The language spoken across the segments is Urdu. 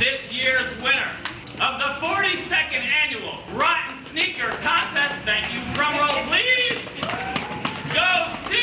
This year's winner of the 42nd annual Rotten Sneaker Contest, thank you, drumroll please, goes to...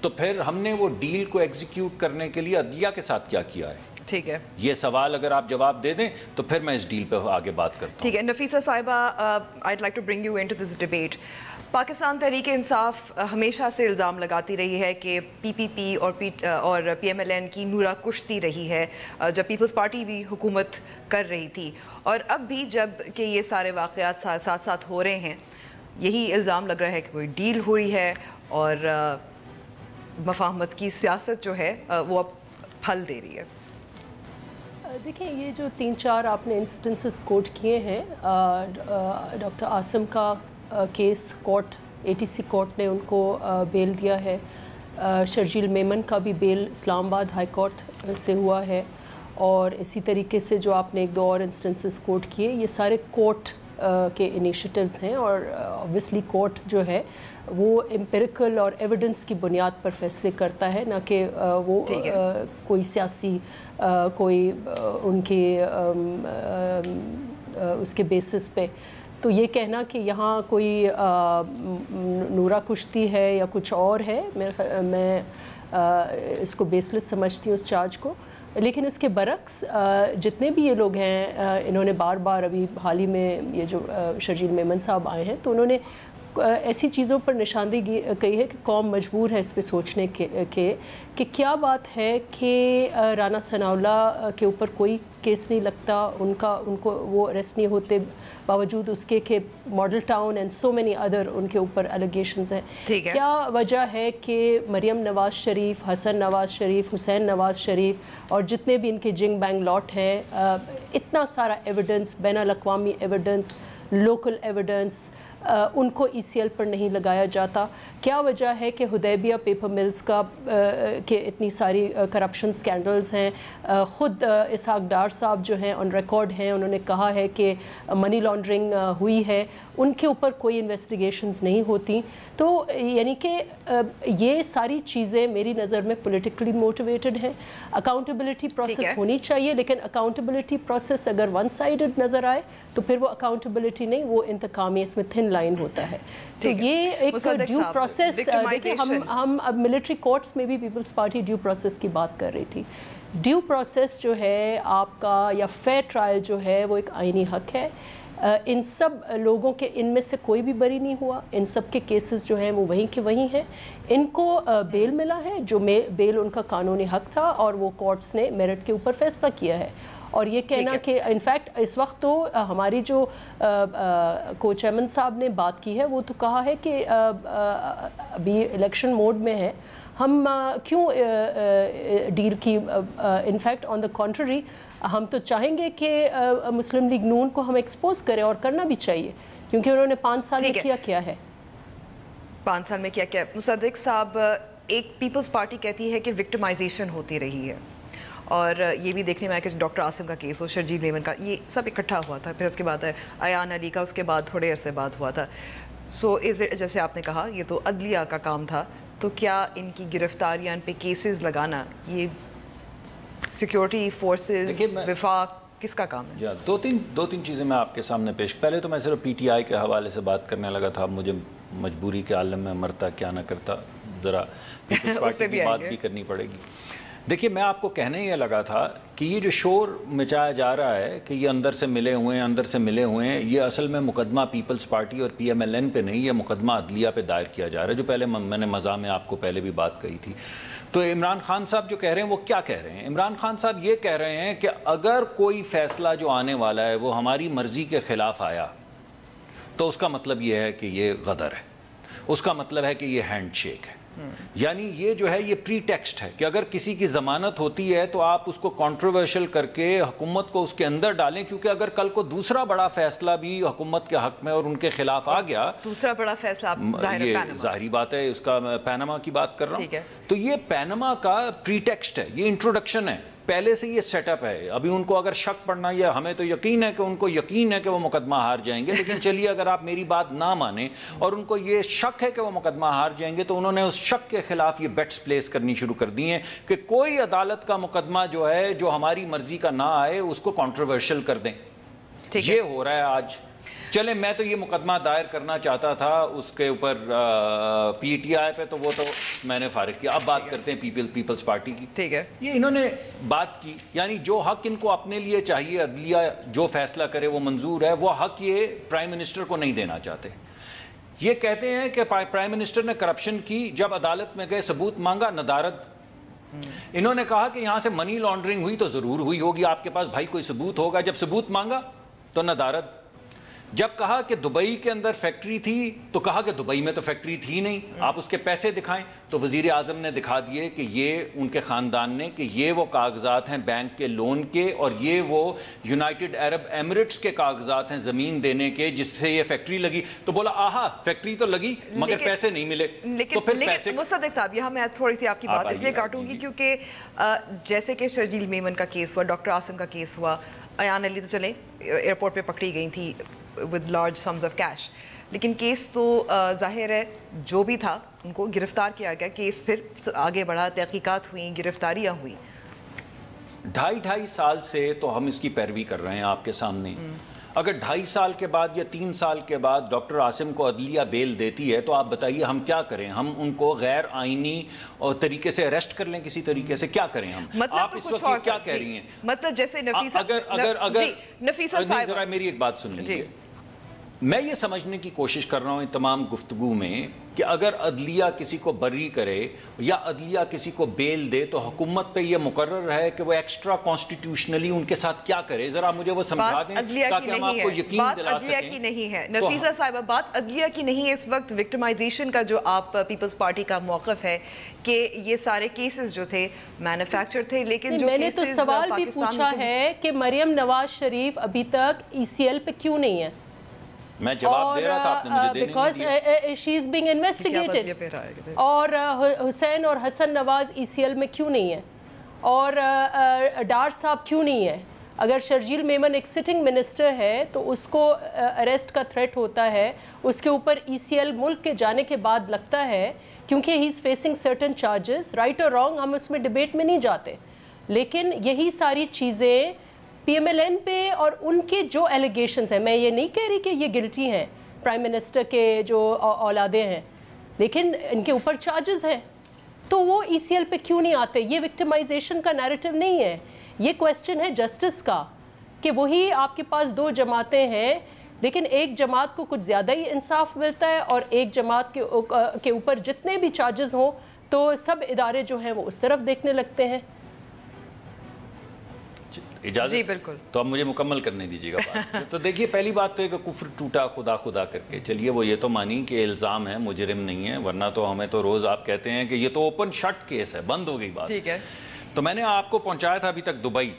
تو پھر ہم نے وہ ڈیل کو ایگزیکیوٹ کرنے کے لیے عدلیہ کے ساتھ کیا کیا ہے؟ ٹھیک ہے, یہ سوال اگر آپ جواب دے دیں تو پھر میں اس ڈیل پہ آگے بات کرتا ہوں. ٹھیک ہے. نفیسہ صاحبہ, I'd like to bring you into this debate. Pakistan Tehreek Insaf ہمیشہ سے الزام لگاتی رہی ہے کہ پی پی پی اور پی ایم ایل این کی نورا کشتی رہی ہے جب پیپلز پارٹی بھی حکومت کر رہی تھی, اور اب بھی جب کہ یہ سارے واقعات ساتھ ساتھ ہو رہے ہیں یہی الزام لگ رہا ہے کہ کوئی ڈیل ہو رہی ہے اور مفاہمت کی سیاست جو ہے وہ اب پھل دے رہی ہے. دیکھیں, یہ جو 3-4 آپ نے انسٹنسز کوٹ کیے ہیں, ڈاکٹر عاصم کا کیس کورٹ ATC کورٹ نے ان کو بیل دیا ہے, شرجیل میمن کا بھی بیل اسلام آباد ہائی کورٹ سے ہوا ہے, اور اسی طریقے سے جو آپ نے 1-2 اور انسٹنسز کوٹ کیے, یہ سارے کورٹ کے انیشیٹیوز ہیں, اور اوبویسلی کورٹ جو ہے وہ امپیریکل اور ایویڈنس کی بنیاد پر فیصلے کرتا ہے, نہ کہ وہ کوئی سیاسی کوئی ان کے اس کے بیسس پہ. تو یہ کہنا کہ یہاں کوئی نورا کشتی ہے یا کچھ اور ہے, میں اس کو بیس لیس سمجھتی ہوں اس چارج کو. لیکن اس کے برعکس جتنے بھی یہ لوگ ہیں, انہوں نے بار بار ابھی حال ہی میں یہ جو شرجیل میمن صاحب آئے ہیں تو انہوں نے ایسی چیزوں پر نشاندہی کہی ہے کہ قوم مجبور ہے اس پہ سوچنے کہ کیا بات ہے کہ رانا ثناء اللہ کے اوپر کوئی کیس نہیں لگتا, ان کو وہ اریسٹ نہیں ہوتے, باوجود اس کے کہ Model Town and so many other ان کے اوپر الیگیشنز ہیں. کیا وجہ ہے کہ مریم نواز شریف, حسن نواز شریف, حسین نواز شریف اور جتنے بھی ان کے جنگ بینگ لاٹ ہیں, اتنا سارا ایویڈنس, بین الاقوامی ایویڈنس, لوکل ایویڈنس, ان کو ECL پر نہیں لگایا جاتا؟ کیا وجہ ہے کہ حدیبیہ پیپر ملز کا کہ اتنی ساری کرپشن سکینڈلز ہیں؟ خود اسحاق ڈار صاحب جو ہیں آن ریکارڈ ہیں, انہوں نے کہا ہے کہ منی لانڈرنگ ہوئی ہے, ان کے اوپر کوئی انویسٹیگیشنز نہیں ہوتی. تو یعنی کہ یہ ساری چیزیں میری نظر میں پولیٹیکلی موٹیویٹڈ ہیں. اکاؤنٹیبلٹی پروسیس ہونی چاہیے, لیکن اکاؤنٹیبلٹی پروسیس اگر ون سائیڈڈ نظر آئے تو پھر وہ اکاؤنٹیبلٹی نہیں, وہ انتقامی, اس میں تھن لائن ہوتا ہے. تو یہ ایک ڈیو پروسیس, دیکھیں ہم اب ملٹری کورٹس میں بھی پیپلز پارٹی ڈیو پروسیس کی بات کر رہی تھی. ڈیو پروسیس جو ہے آپ کا, یا فیئر ٹرائل جو ہے, وہ ایک آئینی حق ہے. ان سب لوگوں کے, ان میں سے کوئی بھی بری نہیں ہوا, ان سب کے کیسز جو ہیں وہ وہیں کے وہیں ہیں. ان کو بیل ملا ہے, جو بیل ان کا قانونی حق تھا, اور وہ کورٹس نے میرٹ کے اوپر فیصلہ کیا ہے. اور یہ کہنا کہ انفیکٹ اس وقت تو ہماری جو کو چیئرمین صاحب نے بات کی ہے, وہ تو کہا ہے کہ ابھی الیکشن موڈ میں ہے, ہم کیوں ڈیل کی, انفیکٹ آن دا کنٹری ہم تو چاہیں گے کہ مسلم لیگ نون کو ہم ایکسپوز کریں, اور کرنا بھی چاہیے, کیونکہ انہوں نے 5 سال میں کیا ہے. 5 سال میں کیا مصدق صاحب, ایک پیپلز پارٹی کہتی ہے کہ وکٹمائزیشن ہوتی رہی ہے, اور یہ بھی دیکھنے میں آیا کہ ڈاکٹر عاصم کا کیس ہو, شرجیل میمن کا, یہ سب اکٹھا ہوا تھا. پھر اس کے بعد ایان علی کا اس کے بعد تھوڑے عرصے بعد ہوا تھا. سو جیسے آپ نے کہا یہ تو عدلیہ کا کام تھا, تو کیا ان کی گرفتاریاں, ان پہ کیسز لگانا, یہ سیکیورٹی فورسز, وفاق, کس کا کام ہے؟ دو تین چیزیں میں آپ کے سامنے پیش. پہلے تو میں صرف PTI کے حوالے سے بات کرنے لگا تھا, اب مجھے مجبوری کے عالم میں مرتا کیا نہ کرتا, ذرا پیپلز پارٹی کی بات بھی کرنی پڑے گی. دیکھیے, میں آپ کو کہنے یہ لگا تھا کہ یہ جو شور مچایا جا رہا ہے کہ یہ اندر سے ملے ہوئے ہیں, یہ اصل میں مقدمہ پیپلز پارٹی اور PMLN پہ نہیں, یہ مقدمہ عدلیہ پہ دائر کیا جا رہا ہے, جو پہلے میں نے مزاح میں آپ کو پہلے بھی بات کہی تھی. تو عمران خان صاحب جو کہہ رہے ہیں وہ کیا کہہ رہے ہیں؟ عمران خان صاحب یہ کہہ رہے ہیں کہ اگر کوئی فیصلہ جو آنے والا ہے وہ ہماری مرضی کے خلاف آیا تو اس کا مطلب یہ ہے کہ یہ غدر ہے, اس کا مطلب ہے کہ یہ ہینڈ شیک ہے. یعنی یہ جو ہے یہ پری ٹیکسٹ ہے کہ اگر کسی کی ضمانت ہوتی ہے تو آپ اس کو کنٹروورشل کر کے حکومت کو اس کے اندر ڈالیں, کیونکہ اگر کل کو دوسرا بڑا فیصلہ بھی حکومت کے حق میں اور ان کے خلاف آ گیا, دوسرا بڑا فیصلہ ظاہری بات ہے, اس کا پیناما کی بات کر رہا ہوں, تو یہ پیناما کا پری ٹیکسٹ ہے, یہ انٹروڈکشن ہے, پہلے سے یہ سیٹ اپ ہے. ابھی ان کو اگر شک پڑنا, یا ہمیں تو یقین ہے کہ ان کو یقین ہے کہ وہ مقدمہ ہار جائیں گے, لیکن چلیے اگر آپ میری بات نہ مانیں اور ان کو یہ شک ہے کہ وہ مقدمہ ہار جائیں گے, تو انہوں نے اس شک کے خلاف یہ بیٹس پلیس کرنی شروع کر دی ہیں کہ کوئی عدالت کا مقدمہ جو ہے جو ہماری مرضی کا نہ آئے اس کو کنٹروورشل کر دیں. یہ ہو رہا ہے آج. چلیں میں تو یہ مقدمہ دائر کرنا چاہتا تھا اس کے اوپر پی ٹی آئی پہ، تو وہ تو میں نے فارغ کیا. اب بات کرتے ہیں پیپلز پارٹی کی. ٹھیک ہے. یہ انہوں نے بات کی، یعنی جو حق ان کو اپنے لیے چاہیے، عدلیہ جو فیصلہ کرے وہ منظور ہے، وہ حق یہ پرائم منسٹر کو نہیں دینا چاہتے. یہ کہتے ہیں کہ پرائم منسٹر نے کرپشن کی، جب عدالت میں گئے ثبوت مانگا، ندارد. انہوں نے کہا کہ یہاں سے منی لانڈرنگ ہوئی تو ضرور ہوئی ہوگی، آپ کے پاس بھائی کوئی ثبوت ہوگا. جب ثبوت مانگا تو ندارد. جب کہا کہ دبئی کے اندر فیکٹری تھی تو کہا کہ دبئی میں تو فیکٹری تھی نہیں، آپ اس کے پیسے دکھائیں. تو وزیر اعظم نے دکھا دیے کہ یہ ان کے خاندان نے، کہ یہ وہ کاغذات ہیں بینک کے لون کے، اور یہ وہ یونائٹڈ عرب ایمریٹس کے کاغذات ہیں زمین دینے کے جس سے یہ فیکٹری لگی. تو بولا آہا فیکٹری تو لگی مگر پیسے نہیں ملے. تو پھر پیسے. مصدق صاحب یہاں میں تھوڑی سی آپ کی بات اس لیے کاٹوں گی کیونکہ جیسے کہ شرجیل میمن کا کیس ہوا، ڈاکٹر عاصم کا کیس ہوا، ایان علی تو چلیں ایئرپورٹ پہ پکڑی گئی تھی with large sums of cash، لیکن کیس تو ظاہر ہے جو بھی تھا ان کو گرفتار کیا گیا، کیس پھر آگے بڑھا، تحقیقات ہوئیں، گرفتاریاں ہوئیں. 2.5 سال سے تو ہم اس کی پیروی کر رہے ہیں آپ کے سامنے. اگر 2.5 سال کے بعد یا 3 سال کے بعد ڈاکٹر عاصم کو عدلیہ بیل دیتی ہے تو آپ بتائیے ہم کیا کریں؟ ہم ان کو غیر آئینی اور طریقے سے اریسٹ کر لیں، کسی طریقے سے کیا کریں ہم؟ مطلب آپ اس وقت کیا کہہ رہی ہیں؟ مطلب جیسے نفیسہ صاحب ذرا میری ایک بات سن لیجیے. میں یہ سمجھنے کی کوشش کر رہا ہوں تمام گفتگو میں کہ اگر عدلیہ کسی کو بری کرے یا عدلیہ کسی کو بیل دے تو حکومت پہ یہ مقرر ہے کہ وہ ایکسٹرا کانسٹیٹیوشنلی ان کے ساتھ کیا کرے. ذرا مجھے وہ سمجھا دیں تاکہ ہم آپ کو یقین دلا سکیں. بات عدلیہ کی نہیں ہے نفیسہ صاحبہ، بات عدلیہ کی نہیں ہے. اس وقت وکٹمائزیشن کا جو آپ پیپلز پارٹی کا موقف ہے کہ یہ سارے کیسز جو تھے مینوفیکچر تھے، لیکن جو میں نے تو سوال بھی پوچھا ہے کہ مریم نواز شریف ابھی تک ECL پہ کیوں نہیں ہے؟ میں جواب دے رہا تھا، آپ نے مجھے دینے نہیں دیا. Because she is being investigated. اور حسین اور حسن نواز ECL میں کیوں نہیں ہے؟ اور ڈار صاحب کیوں نہیں ہے؟ اگر شرجیل میمن ایک سٹنگ منسٹر ہے تو اس کو اریسٹ کا تھریٹ ہوتا ہے، اس کے اوپر ECL ملک کے جانے کے بعد لگتا ہے کیونکہ he is facing certain charges. Right اور رانگ ہم اس میں ڈیبیٹ میں نہیں جاتے، لیکن یہی ساری چیزیں PMLN پہ اور ان کے جو ایلیگیشنز ہیں، میں یہ نہیں کہہ رہی کہ یہ گلٹی ہیں پرائم منسٹر کے جو اولادیں ہیں، لیکن ان کے اوپر چارجز ہیں، تو وہ ECL پہ کیوں نہیں آتے؟ یہ وکٹمائزیشن کا نیریٹو نہیں ہے، یہ کویسچن ہے جسٹس کا کہ وہی آپ کے پاس 2 جماعتیں ہیں، لیکن ایک جماعت کو کچھ زیادہ ہی انصاف ملتا ہے اور ایک جماعت کے اوپر جتنے بھی چارجز ہوں تو سب ادارے جو ہیں وہ اس طرف دیکھنے لگتے ہیں. اجازت؟ جی بالکل. تو اب مجھے مکمل کرنے دیجیے گا بات. تو دیکھیے پہلی بات تو ہے کہ کفر ٹوٹا خدا خدا کر کے. چلیے وہ یہ تو مانی کہ الزام ہے، مجرم نہیں ہے، ورنہ تو ہمیں تو روز آپ کہتے ہیں کہ یہ تو اوپن شٹ کیس ہے، بند ہو گئی بات. ٹھیک ہے. تو میں نے آپ کو پہنچایا تھا ابھی تک دبئی.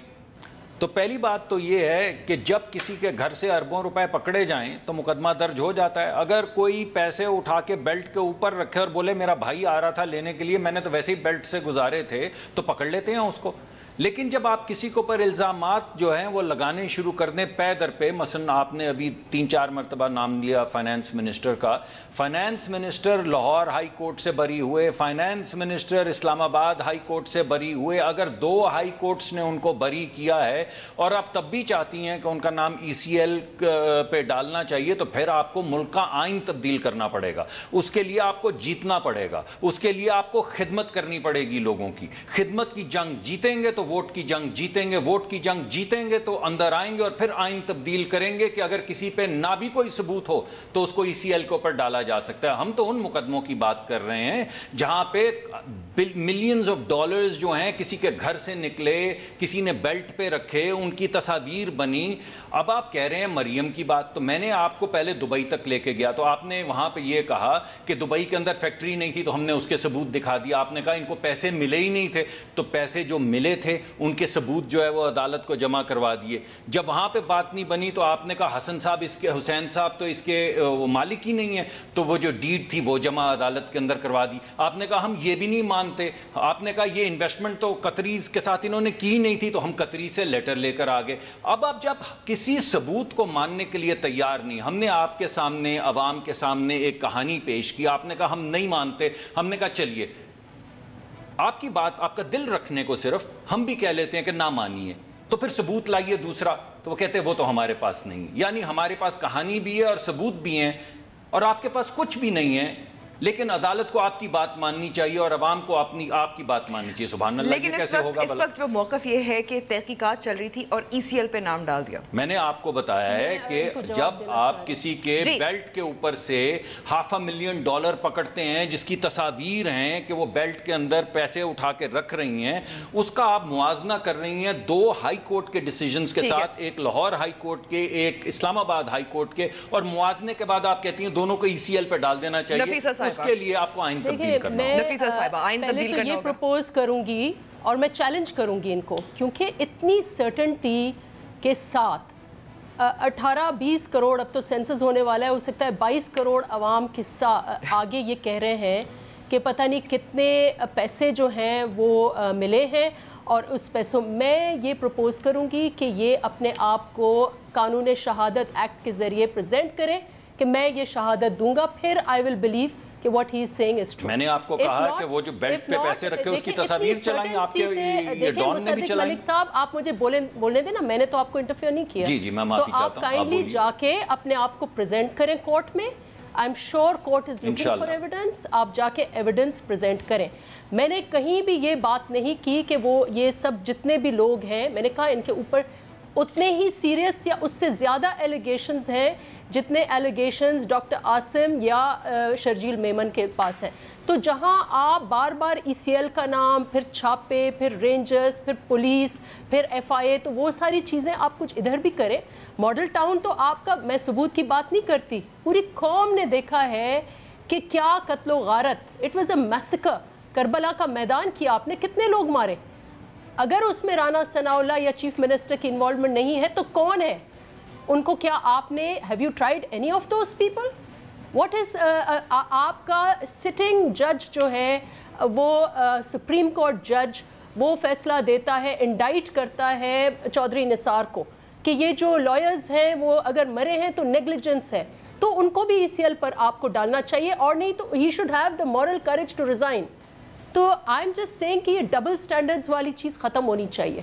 تو پہلی بات تو یہ ہے کہ جب کسی کے گھر سے اربوں روپے پکڑے جائیں تو مقدمہ درج ہو جاتا ہے. اگر کوئی پیسے اٹھا کے بیلٹ کے اوپر رکھے اور بولے میرا بھائی آ رہا تھا لینے کے لیے، میں نے تو ویسے ہی بیلٹ سے گزارے تھے، تو پکڑ لیتے ہیں اس کو. لیکن جب آپ کسی کے اوپر الزامات جو ہیں وہ لگانے شروع کر دیں پے در پہ، مثلا آپ نے ابھی 3-4 مرتبہ نام لیا فائنانس منسٹر کا، finance minister Lahore high court سے بری ہوئے، فائنانس منسٹر اسلام آباد ہائی کورٹ سے بری ہوئے. اگر 2 ہائی کورٹس نے ان کو بری کیا ہے اور آپ تب بھی چاہتی ہیں کہ ان کا نام ECL پہ ڈالنا چاہیے، تو پھر آپ کو ملک کا آئین تبدیل کرنا پڑے گا. اس کے لیے آپ کو جیتنا پڑے گا، اس کے لیے آپ کو خدمت کرنی پڑے گی لوگوں کی. خدمت کی جنگ جیتیں گے تو ووٹ کی جنگ جیتیں گے، ووٹ کی جنگ جیتیں گے تو اندر آئیں گے اور پھر آئین تبدیل کریں گے کہ اگر کسی پہ نہ بھی کوئی ثبوت ہو تو اس کو ECL کے اوپر ڈالا جا سکتا ہے. ہم تو ان مقدموں کی بات کر رہے ہیں جہاں پہ ملینز آف ڈالرز جو ہیں کسی کے گھر سے نکلے، کسی نے بیلٹ پہ رکھے، ان کی تصاویر بنی. اب آپ کہہ رہے ہیں مریم کی بات، تو میں نے آپ کو پہلے دبئی تک لے کے گیا تو آپ نے وہاں پہ یہ کہا کہ دبئی کے اندر فیکٹری نہیں تھی تو ہم نے اس کے ثبوت دکھا دیا. آپ نے کہا ان کو پیسے ملے ہی نہیں تھے، تو پیسے جو ملے تھے ان کے ثبوت جو ہے وہ عدالت کو جمع کروا دیے. جب وہاں پہ بات نہیں بنی تو آپ نے کہا حسن صاحب اس کے، حسین صاحب تو اس کے مالک ہی نہیں ہیں، تو وہ جو ڈیڈ تھی وہ جمع عدالت کے اندر کروا دی. آپ نے کہا ہم یہ بھی نہیں مانتے. آپ نے کہا یہ انویسٹمنٹ تو قطریز کے ساتھ انہوں نے کی نہیں تھی تو ہم قطری سے لیٹر لے کر آگے. اب آپ جب کسی ثبوت کو ماننے کے لیے تیار نہیں، ہم نے آپ کے سامنے، عوام کے سامنے ایک کہانی پیش کی، آپ نے کہا ہم نہیں مانتے. ہم نے کہا چلیے آپ کی بات، آپ کا دل رکھنے کو صرف ہم بھی کہہ لیتے ہیں کہ نہ مانیے. تو پھر ثبوت لائیے دوسرا، تو وہ کہتے ہیں وہ تو ہمارے پاس نہیں. یعنی ہمارے پاس کہانی بھی ہے اور ثبوت بھی ہیں، اور آپ کے پاس کچھ بھی نہیں ہے، لیکن عدالت کو آپ کی بات ماننی چاہیے اور عوام کو آپ کی بات ماننی چاہیے. سبحان اللہ. لیکن اس وقت جو موقف یہ ہے کہ تحقیقات چل رہی تھی اور ECL پہ نام ڈال دیا. میں نے آپ کو بتایا ہے کہ جب آپ کسی کے بیلٹ کے اوپر سے $500,000 پکڑتے ہیں جس کی تصاویر ہیں کہ وہ بیلٹ کے اندر پیسے اٹھا کے رکھ رہی ہیں، اس کا آپ موازنہ کر رہی ہیں 2 ہائی کورٹ کے ڈیسیجنز کے ساتھ، ایک لاہور ہائی کورٹ کے، ایک اسلام آباد ہائی کورٹ کے، اور موازنے کے بعد آپ کہتی ہیں دونوں کو ECL پہ ڈال دینا چاہیے. اس کے لیے آپ کو آئین تبدیل کرنا ہوگا. نفیسہ صاحبہ، آئین تبدیل کرنا ہوگا. یہ پروپوز کروں گی اور میں چیلنج کروں گی ان کو، کیونکہ اتنی سرٹنٹی کے ساتھ 18-20 کروڑ، اب تو سینسس ہونے والا ہے، ہو سکتا ہے 22 کروڑ عوام کے آگے یہ کہہ رہے ہیں کہ پتہ نہیں کتنے پیسے جو ہیں وہ ملے ہیں، اور اس پیسوں میں یہ پروپوز کروں گی کہ یہ اپنے آپ کو قانون شہادت ایکٹ کے ذریعے پریزنٹ کریں کہ میں یہ شہادت دوں گا، پھر آئی ول بلیو کہ what he is saying is true. میں نے آپ کو کہا کہ وہ جو بیلٹ پہ پیسے رکھے اس کی تصاویر چلائیں، آپ کے یہ ڈان نے بھی چلائیں. ملک صاحب آپ مجھے بولنے دیں نا، میں نے تو آپ کو انٹرفیئر نہیں کیا. جی میں معافی چاہتا ہوں. تو آپ کائنڈلی جا کے اپنے آپ کو پریزنٹ کریں کورٹ میں. I am sure court is looking for evidence. آپ جا کے ایویڈنس پریزنٹ کریں. میں نے کہیں بھی یہ بات نہیں کی کہ وہ یہ سب جتنے بھی لوگ ہیں، میں نے کہا ان کے اوپر اتنے ہی سیریس یا اس سے زیادہ ایلیگیشنز ہیں جتنے ایلیگیشنز ڈاکٹر عاصم یا شرجیل میمن کے پاس ہیں. تو جہاں آپ بار بار ECL کا نام، پھر چھاپے، پھر رینجرز، پھر پولیس، پھر FIA، تو وہ ساری چیزیں آپ کچھ ادھر بھی کریں. ماڈل ٹاؤن تو آپ کا، میں ثبوت کی بات نہیں کرتی، پوری قوم نے دیکھا ہے کہ کیا قتل و غارت، it was a massacre. Karbala کا میدان کیا آپ نے، کتنے لوگ مارے. اگر اس میں رانا ثناء اللہ یا چیف منسٹر کی انوالومنٹ نہیں ہے تو کون ہے؟ ان کو کیا آپ نے have you tried any of those people? What is آپ کا سٹنگ جج جو ہے وہ سپریم کورٹ جج، وہ فیصلہ دیتا ہے، انڈائٹ کرتا ہے چودھری نثار کو کہ یہ جو لائرز ہیں وہ اگر مرے ہیں تو نیگلیجنس ہے، تو ان کو بھی ECL پر آپ کو ڈالنا چاہیے، اور نہیں تو ہی should have the moral courage to resign. تو آئی ایم جسٹ سینگ کہ یہ ڈبل سٹینڈرڈز والی چیز ختم ہونی چاہیے.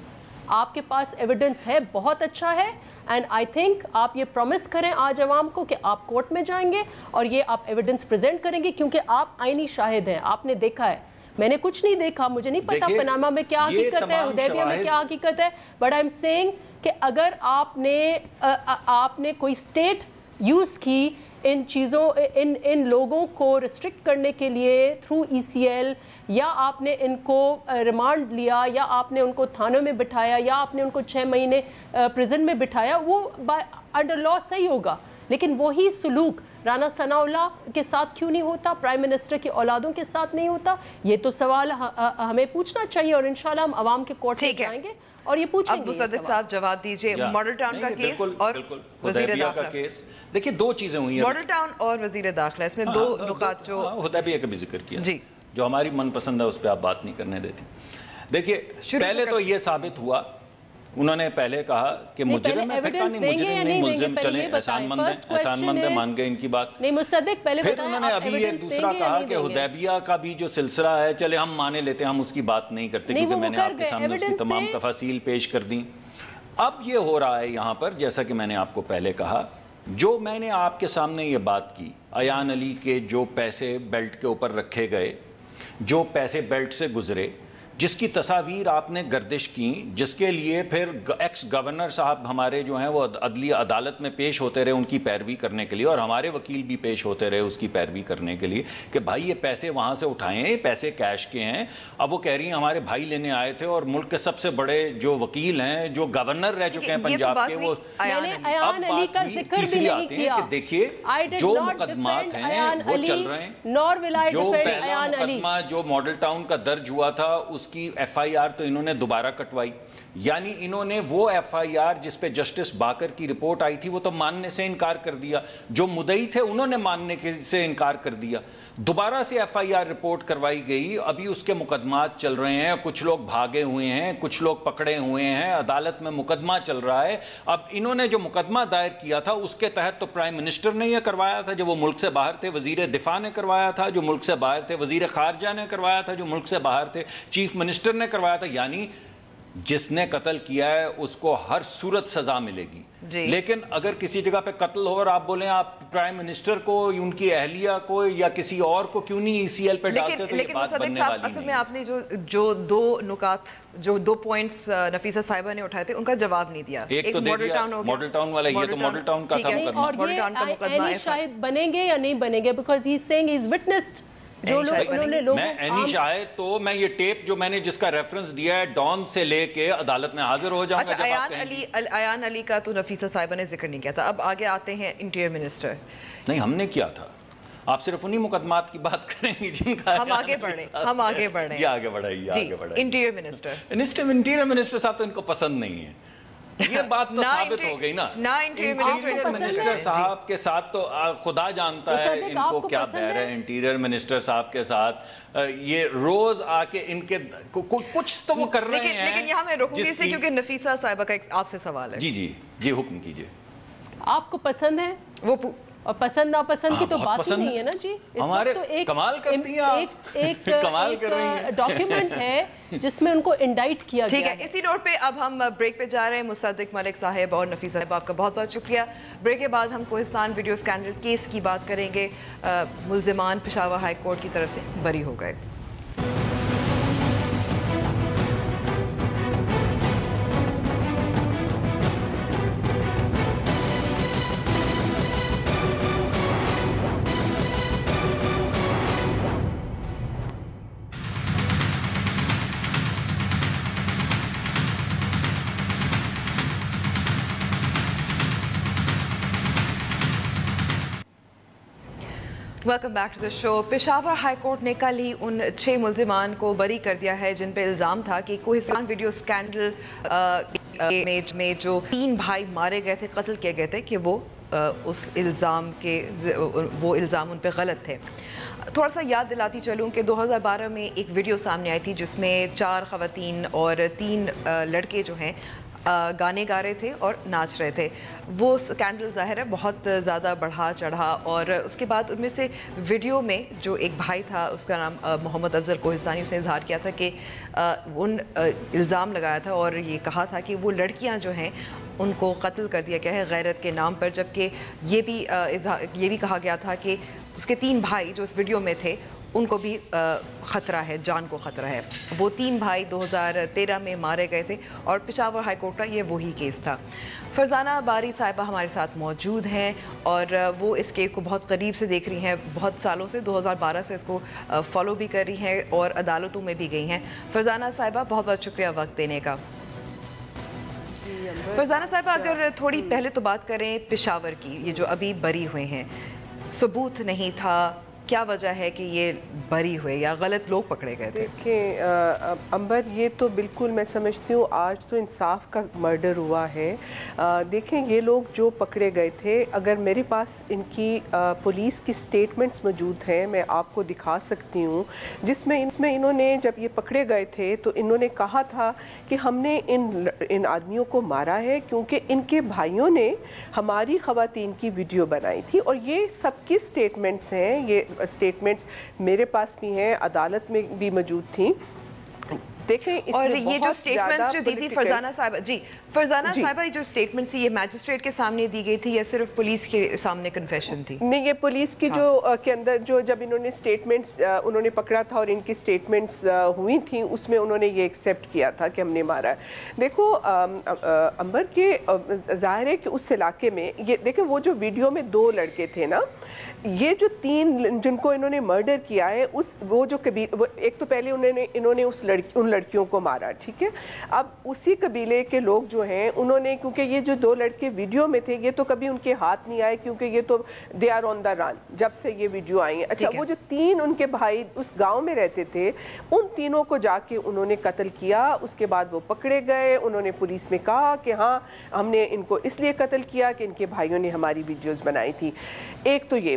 آپ کے پاس ایویڈنس ہے، بہت اچھا ہے، اینڈ آئی تھنک آپ یہ پرومس کریں آج عوام کو کہ آپ کورٹ میں جائیں گے اور یہ آپ ایویڈنس پریزنٹ کریں گے، کیونکہ آپ آئینی شاہد ہیں. آپ نے دیکھا ہے، میں نے کچھ نہیں دیکھا، مجھے نہیں پتا پناما میں کیا حقیقت ہے، حدیبیہ میں کیا حقیقت ہے، بٹ آئی ایم سینگ کہ اگر آپ نے کوئی اسٹیٹ یوز کی ان چیزوں، ان لوگوں کو ریسٹرکٹ کرنے کے لیے تھرو ECL، یا آپ نے ان کو ریمانڈ لیا، یا آپ نے ان کو تھانوں میں بٹھایا، یا آپ نے ان کو 6 مہینے پریزن میں بٹھایا، وہ انڈر لا صحیح ہوگا. لیکن وہی سلوک رانا ثناء اللہ کے ساتھ کیوں نہیں ہوتا، پرائم منسٹر کی اولادوں کے ساتھ نہیں ہوتا؟ یہ تو سوال ہمیں پوچھنا چاہیے، اور انشاءاللہ ہم عوام کے کورٹ میں جائیں گے اور یہ پوچھیں گے. اب مصدق صاحب جواب دیجئے. ماڈل ٹاؤن کا کیس اور وزیر داخلہ کا کیس، دیکھیے 2 چیزیں ہوئی ہیں. ماڈل ٹاؤن اور وزیر داخلہ، اس میں 2 نکات جو حدیبیہ کا بھی ذکر کیا، جی جو ہماری من پسند ہے اس پہ آپ بات نہیں کرنے دیتی. دیکھیے پہلے تو یہ ثابت ہوا، انہوں نے پہلے کہا کہ مجرم ہے، ملزم چلیں، احسان مند ہے، مان گئے ان کی بات. نہیں مصدق پہلے پھر انہوں نے ابھی ایک دوسرا کہا کہ حدیبیہ کا بھی جو سلسلہ ہے چلے ہم مانے لیتے ہیں، ہم اس کی بات نہیں کرتے، کیونکہ میں نے آپ کے سامنے اس کی تمام تفاصیل پیش کر دیں. اب یہ ہو رہا ہے یہاں پر، جیسا کہ میں نے آپ کو پہلے کہا، جو میں نے آپ کے سامنے یہ بات کی، ایان علی کے جو پیسے بیلٹ کے اوپر رکھے گئے، جو پیسے بیلٹ سے گزرے، جس کی تصاویر آپ نے گردش کی، جس کے لیے پھر ایکس گورنر صاحب ہمارے جو ہیں وہ عدلی عدالت میں پیش ہوتے رہے ان کی پیروی کرنے کے لیے، اور ہمارے وکیل بھی پیش ہوتے رہے اس کی پیروی کرنے کے لیے کہ بھائی یہ پیسے وہاں سے اٹھائے ہیں، یہ پیسے کیش کے ہیں. اب وہ کہہ رہی ہیں ہمارے بھائی لینے آئے تھے، اور ملک کے سب سے بڑے جو وکیل ہیں، جو گورنر رہ چکے ہیں پنجاب کے، وہ ایان علی کا ذکر بھی نہیں کیا. کہ دیکھیے جو مقدمات ہیں وہ چل رہے ہیں، جو پہلا مقدمہ جو ماڈل ٹاؤن کا درج ہوا تھا اس کی FIR تو انہوں نے دوبارہ کٹوائی. یعنی انہوں نے وہ FIR جس پہ جسٹس باکر کی رپورٹ آئی تھی وہ تو ماننے سے انکار کر دیا، جو مدعی تھے انہوں نے ماننے سے انکار کر دیا. دوبارہ سے FIR رپورٹ کروائی گئی، ابھی اس کے مقدمات چل رہے ہیں، کچھ لوگ بھاگے ہوئے ہیں، کچھ لوگ پکڑے ہوئے ہیں، عدالت میں مقدمہ چل رہا ہے. اب انہوں نے جو مقدمہ دائر کیا تھا اس کے تحت تو پرائم منسٹر نے یہ کروایا تھا جو وہ ملک سے باہر تھے، وزیر دفاع نے کروایا تھا جو ملک سے باہر تھے، وزیر خارجہ نے کروایا تھا جو ملک سے باہر تھے، چیف منسٹر نے کروایا تھا. یعنی جس نے قتل کیا ہے اس کو ہر صورت سزا ملے گی. لیکن اگر کسی جگہ پہ قتل ہو اور آپ بولیں آپ پرائم منسٹر کو, ان کی اہلیہ کو یا کسی اور کو کیوں نہیں ECL پہ ڈالتے, تو یہ بات بننے والی نہیں. اصل میں آپ نے جو دو نکات, جو 2 پوائنٹس نفیسہ صاحبہ نے اٹھائے تھے, ان کا جواب نہیں دیا. ایک تو ماڈل ٹاؤن والا, یہ تو ماڈل ٹاؤن کا کام کرنا. اور یہ اینی شاہد بنیں گے یا نہیں بنیں گے, because he is seeing he is witnessed. جو لوگ انہوں نے میں اینی شاہد, تو میں یہ ٹیپ جو میں نے جس کا ریفرنس دیا ہے ڈان سے لے کے عدالت میں حاضر ہو جاؤں گا. اچھا, ایان علی کا تو نفیسہ صاحبہ نے ذکر نہیں کیا تھا. اب آگے آتے ہیں انٹیریئر منسٹر. نہیں, ہم نے کیا تھا, آپ صرف انہی مقدمات کی بات کریں گے جن کا ہم آگے بڑھیں. جی آگے بڑھائیے. انٹیریئر منسٹر صاحب تو ان کو پسند نہیں ہے. یہ بات تو ثابت ہو گئی نا. انٹیریئر منسٹر صاحب کے ساتھ تو خدا جانتا ہے ان کو کیا بہر ہے. انٹیریئر منسٹر صاحب کے ساتھ یہ روز آ کے ان کے کچھ تو وہ کر رہے ہیں. لیکن یہاں میں رکوں گی اس لیے کیونکہ نفیسہ صاحبہ کا آپ سے سوال ہے. جی حکم کیجئے. آپ کو پسند ہے وہ, اور پسند ناپسند کی تو بات ہی نہیں ہے نا جی. ہمارے کمال کرتی ہیں آپ, کمال کر رہی ہیں. ڈاکیومنٹ ہے جس میں ان کو انڈائٹ کیا گیا. ٹھیک ہے, اسی نوٹ پہ اب ہم بریک پہ جا رہے ہیں. مصدق ملک صاحب اور نفیسہ صاحب, آپ کا بہت بہت شکریہ. بریک کے بعد ہم کوہستان ویڈیو اسکینڈل کیس کی بات کریں گے. ملزمان پشاور ہائی کورٹ کی طرف سے بری ہو گئے. Welcome back to the show. Peshawar high court نے کل ہی ان 6 ملزمان کو بری کر دیا ہے جن پہ الزام تھا کہ کوہستان ویڈیو اسکینڈل میں جو 3 بھائی مارے گئے تھے, قتل کیے گئے تھے, کہ وہ الزام ان پہ غلط تھے. تھوڑا سا یاد دلاتی چلوں کہ 2012 میں ایک ویڈیو سامنے آئی تھی جس میں 4 خواتین اور 3 لڑکے جو ہیں گانے گا رہے تھے اور ناچ رہے تھے. وہ سکینڈل ظاہر ہے بہت زیادہ بڑھا چڑھا, اور اس کے بعد ان میں سے ویڈیو میں جو ایک بھائی تھا, اس کا نام محمد افضل کوہستانی, اس نے اظہار کیا تھا کہ الزام لگایا تھا اور یہ کہا تھا کہ وہ لڑکیاں جو ہیں ان کو قتل کر دیا گیا ہے غیرت کے نام پر, جبکہ یہ بھی کہا گیا تھا کہ اس کے 3 بھائی جو اس ویڈیو میں تھے ان کو بھی خطرہ ہے, جان کو خطرہ ہے. وہ 3 بھائی 2013 میں مارے گئے تھے اور پشاور ہائی کورٹ کا یہ وہی کیس تھا. فرزانہ باری صاحبہ ہمارے ساتھ موجود ہیں اور وہ اس کیس کو بہت قریب سے دیکھ رہی ہیں, بہت سالوں سے, 2012 سے اس کو فالو بھی کر رہی ہیں اور عدالتوں میں بھی گئی ہیں. فرزانہ صاحبہ بہت بہت شکریہ وقت دینے کا. فرزانہ صاحبہ, اگر تھوڑی پہلے تو بات کریں پشاور کی, یہ جو ابھی بری ہوئے ہیں, ثبوت نہیں تھا, کیا وجہ ہے کہ یہ بری ہوئے یا غلط لوگ پکڑے گئے تھے؟ دیکھیں امبر, یہ تو بالکل میں سمجھتی ہوں آج تو انصاف کا مرڈر ہوا ہے. دیکھیں یہ لوگ جو پکڑے گئے تھے, اگر میرے پاس ان کی پولیس کی سٹیٹمنٹس موجود ہیں, میں آپ کو دکھا سکتی ہوں, جس میں انہوں نے جب یہ پکڑے گئے تھے تو انہوں نے کہا تھا کہ ہم نے ان آدمیوں کو مارا ہے کیونکہ ان کے بھائیوں نے ہماری خواتین کی ویڈیو بنائی تھی. اور یہ سب کی سٹیٹمنٹس ہیں, یہ سٹیٹمنٹس میرے پاس بھی ہیں, عدالت میں بھی موجود تھیں. دیکھیں اور یہ جو سٹیٹمنٹس جو دی تھی فرزانہ صاحبہ, جی فرزانہ صاحبہ, یہ جو سٹیٹمنٹس یہ میجسٹریٹ کے سامنے دی گئی تھی یا صرف پولیس کے سامنے کنفیشن تھی؟ نہیں, یہ پولیس کی جو کے اندر جو جب انہوں نے سٹیٹمنٹس انہوں نے پکڑا تھا اور ان کی سٹیٹمنٹس ہوئی تھیں, اس میں انہوں نے یہ ایکسیپٹ کیا تھا کہ ہم نے مارا ہے. دیکھو امبر کے ظاہر ہے کہ اس علاقے میں یہ دیکھیں وہ جو ویڈیو میں 2 لڑکے تھے نا, یہ جو 3 جن کو انہوں نے مرڈر کیا ہے, وہ جو ایک تو پہلے انہوں نے ان لڑکیوں کو مارا, ٹھیک ہے. اب اسی قبیلے کے لوگ جو ہیں انہوں نے, کیونکہ یہ جو 2 لڑکے ویڈیو میں تھے یہ تو کبھی ان کے ہاتھ نہیں آئے کیونکہ یہ تو دے آر آن دا رن جب سے یہ ویڈیو آئی ہیں. اچھا, وہ جو 3 ان کے بھائی اس گاؤں میں رہتے تھے, ان تینوں کو جا کے انہوں نے قتل کیا. اس کے بعد وہ پکڑے گئے, انہوں نے پولیس میں کہا کہ ہاں ہم نے ان کو اس لیے قتل کیا کہ ان کے بھائیوں نے ہماری ویڈیوز بنائی تھی. ایک تو یہ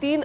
3